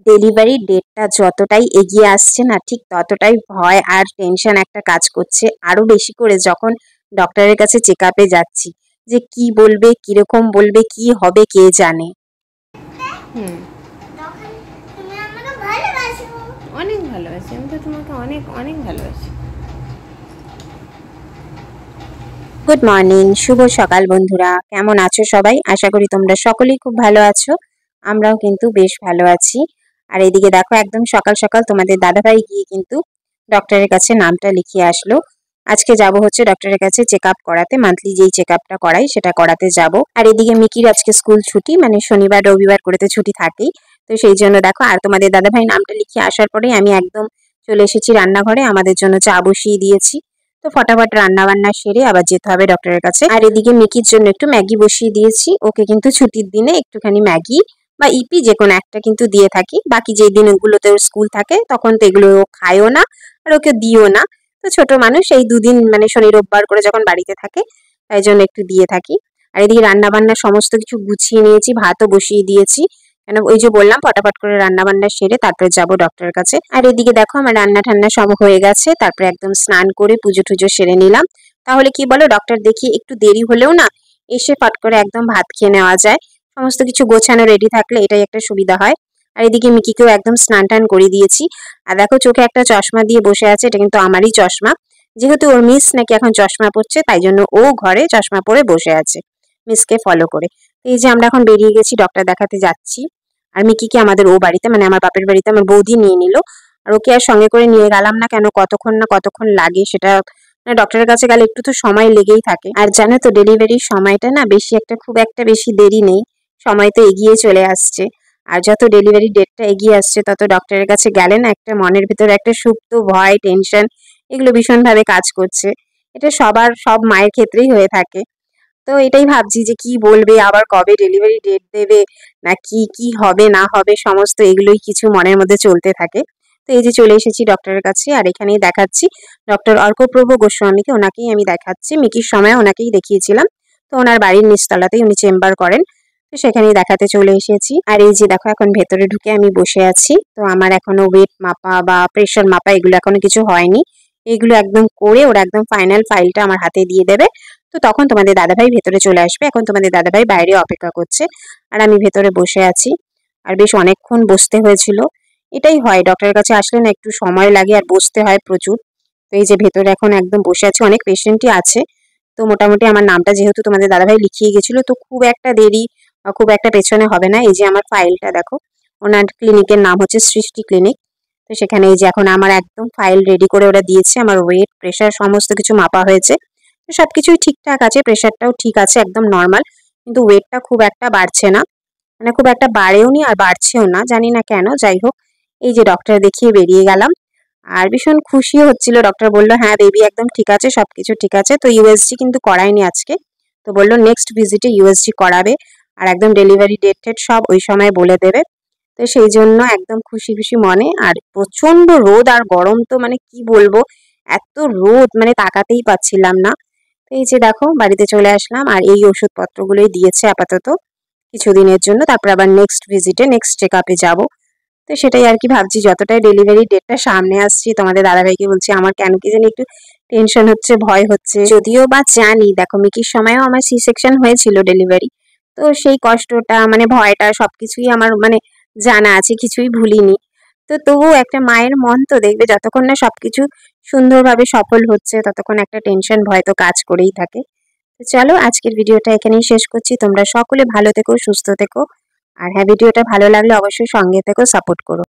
Delivery ডেটটা যতটাই এগিয়ে আসছে না, ঠিক ততটাই ভয় আর টেনশন একটা কাজ করছে, আরো বেশি করে যখন ডক্টরের কাছে চেক আপে যাচ্ছি, যে কি বলবে, কিরকম বলবে, কি হবে কে জানে। হুম, তখন তুমি আমাকে ভালোবাসো। অনেক ভালোবাসি, আমি তো তোমাকে অনেক অনেক ভালোবাসি। গুড মর্নিং, শুভ সকাল বন্ধুরা, কেমন আছো সবাই? আশা করি তোমরা সকলেই খুব ভালো আছো। আমরাও কিন্তু বেশ ভালো আছি। আর এদিকে দেখো, একদম সকাল সকাল তোমাদের দাদাভাই গিয়ে কিন্তু ডক্টরের কাছে নামটা লিখিয়ে আসলো। আজকে যাব হচ্ছে ডক্টরের কাছে চেক আপ করাতে, মান্থলি যেই চেক আপটা করাই সেটা করাতে যাব। আর এদিকে মিকির আজকে স্কুল ছুটি, মানে শনিবার রবিবার করে তো ছুটি থাকেই। তো সেই জন্য দেখো, আর তোমাদের দাদাভাই নামটা লিখিয়ে আসার পরেই আমি একদম চলে এসেছি রান্নাঘরে, আমাদের জন্য চা বসিয়ে দিয়েছি। তো ফটাফট রান্না বান্না সেরে আবার যেতে হবে ডক্টরের কাছে। আর এদিকে মিকির জন্য একটু ম্যাগি বসিয়ে দিয়েছি, ওকে কিন্তু ছুটির দিনে একটুখানি ম্যাগি বা ইপি যে কোনো একটা কিন্তু দিয়ে থাকি। বাকি যে দিনগুলোতে ওর স্কুল থাকে তখন তো এগুলো ও খায়ও না আর ওকে দিও না। তো ছোট মানুষ, এই দুদিন মানে শনি রোববার করে যখন বাড়িতে থাকে তাই জন্য একটু দিয়ে থাকি। আর এদিকে রান্না বান্না সমস্ত কিছু গুছিয়ে নিয়েছি, ভাতও বসিয়ে দিয়েছি, কেন ওই যে বললাম ফটাফট করে রান্না বান্না সেরে তারপরে যাব ডক্টরের কাছে। আর এদিকে দেখো, আমার রান্না ঠান্না সব হয়ে গেছে, তারপরে একদম স্নান করে পুজো টুজো সেরে নিলাম। তাহলে কি বলো, ডক্টর দেখিয়ে একটু দেরি হলেও না এসে ফট করে একদম ভাত খেয়ে নেওয়া যায়। সমস্ত কিছু গোছানো রেডি থাকলে এটাই একটা সুবিধা হয়। আর এদিকে মিকিকেও একদম স্নান টান করে দিয়েছি। আর দেখো, চোখে একটা চশমা দিয়ে বসে আছে, এটা কিন্তু আমারই চশমা। যেহেতু ওর মিস নাকি এখন চশমা পড়ছে, তাই জন্য ও ঘরে চশমা পরে বসে আছে মিসকে ফলো করে। এই যে আমরা এখন বেরিয়ে গেছি, ডক্টর দেখাতে যাচ্ছি। আর মিকিকে আমাদের ও বাড়িতে, মানে আমার বাপের বাড়িতে আমার বৌদি নিয়ে নিল। আর ওকে আর সঙ্গে করে নিয়ে গেলাম না, কেন কতক্ষণ লাগে সেটা, মানে ডক্টরের কাছে গেলে একটু তো সময় লেগেই থাকে। আর জানো তো, ডেলিভারির সময়টা না বেশি একটা, খুব একটা বেশি দেরি নেই, সময় তো এগিয়ে চলে আসছে। আর যত ডেলিভারি ডেটটা এগিয়ে আসছে তত ডক্টরের কাছে গেলে না একটা মনের ভিতরে একটা সুপ্ত ভয়, টেনশন, এগুলো ভীষণভাবে কাজ করছে। এটা সব মায়ের ক্ষেত্রেই হয়ে থাকে। তো এটাই ভাবছি যে কি বলবে, আবার কবে ডেলিভারি ডেট দেবে, না কি কি হবে না হবে, সমস্ত এগুলোই কিছু মনের মধ্যে চলতে থাকে। তো এই যে চলে এসেছি ডক্টরের কাছে, আর এখানেই দেখাচ্ছি ডক্টর অর্কপ্রভ গোস্বামীকে, ওনাকেই আমি দেখাচ্ছি। মিকির সময় ওনাকেই দেখিয়েছিলাম, তো ওনার বাড়ির নিচতলাতেই উনি চেম্বার করেন। তো সেখানেই দেখাতে চলে এসেছি। আর এই যে দেখো, এখন ভেতরে ঢুকে আমি বসে আছি। তো আমার এখনো ওয়েট মাপা বা প্রেশার মাপা এগুলো এখনো কিছু হয়নি। এগুলো একদম করে ওরা একদম ফাইনাল ফাইলটা আমার হাতে দিয়ে দেবে। তো তখন তোমাদের দাদাভাই ভেতরে চলে আসবে। এখন তোমাদের দাদাভাই বাইরে অপেক্ষা করছে, আর আমি ভেতরে বসে আছি। আর বেশ অনেকক্ষণ বসতে হয়েছিল। এটাই হয়, ডক্টরের কাছে আসলে না একটু সময় লাগে আর বসতে হয় প্রচুর। তো এই যে ভেতরে এখন একদম বসে আছি, অনেক পেশেন্টই আছে। তো মোটামুটি আমার নামটা যেহেতু তোমাদের দাদাভাই লিখিয়ে গেছিল, তো খুব একটা দেরি বা খুব একটা পেছনে হবে না। এই যে আমার ফাইলটা দেখো, ওনার ক্লিনিকের নাম হচ্ছে সৃষ্টি ক্লিনিক। তো সেখানে এই যে এখন আমার একদম ফাইল রেডি করে ওরা দিয়েছে, আমার ওয়েট প্রেশার সমস্ত কিছু মাপা হয়েছে। তো সবকিছুই ঠিকঠাক আছে, প্রেশারটাও ঠিক আছে, একদম নর্মাল। কিন্তু ওয়েটটা খুব একটা বাড়ছে না, মানে খুব একটা বাড়েও নি আর বাড়ছেও না, জানি না কেন। যাই হোক, এই যে ডক্টর দেখিয়ে বেরিয়ে গেলাম। আর ভীষণ খুশি হচ্ছিল, ডক্টর বললো হ্যাঁ বেবি একদম ঠিক আছে, সবকিছু ঠিক আছে। তো ইউএসজি কিন্তু করায়নি আজকে, তো বললো নেক্সট ভিজিটে ইউএসজি করাবে, আর একদম ডেলিভারি ডেট টেট সব ওই সময় বলে দেবে। তো সেই জন্য একদম খুশি খুশি মনে। আর প্রচন্ড রোদ আর গরম, তো মানে কি বলবো, এত রোদ মানে তাকাতেই পাচ্ছিলাম না। তো এই যে দেখো, বাড়িতে চলে আসলাম, আর এই ওষুধপত্রগুলোই দিয়েছে আপাতত কিছুদিনের জন্য, তারপর আবার নেক্সট ভিজিটে নেক্সট চেক আপে যাবো। তো সেটাই আর কি ভাবছি, যতটাই ডেলিভারি ডেটটা সামনে আসছি, তোমাদের দাদাভাইকে বলছি আমার কেন কি জানি একটু টেনশন হচ্ছে, ভয় হচ্ছে। যদিও বা জানি, দেখো মিকির সময়ও আমার সি সেকশন হয়েছিল ডেলিভারি, তো সেই কষ্টটা মানে ভয়টা সবকিছুই আমার মানে জানা আছে, কিছুই ভুলিনি। তো তবুও একটা মায়ের মন তো দেখবে, যতক্ষণ না সবকিছু সুন্দরভাবে সফল হচ্ছে ততক্ষণ একটা টেনশন ভয় তো কাজ করেই থাকে। তো চলো, আজকের ভিডিওটা এখানেই শেষ করছি। তোমরা সকলে ভালো থেকো, সুস্থ থেকো। আর হ্যাঁ, ভিডিওটা ভালো লাগলে অবশ্যই সঙ্গে থেকো, সাপোর্ট করো।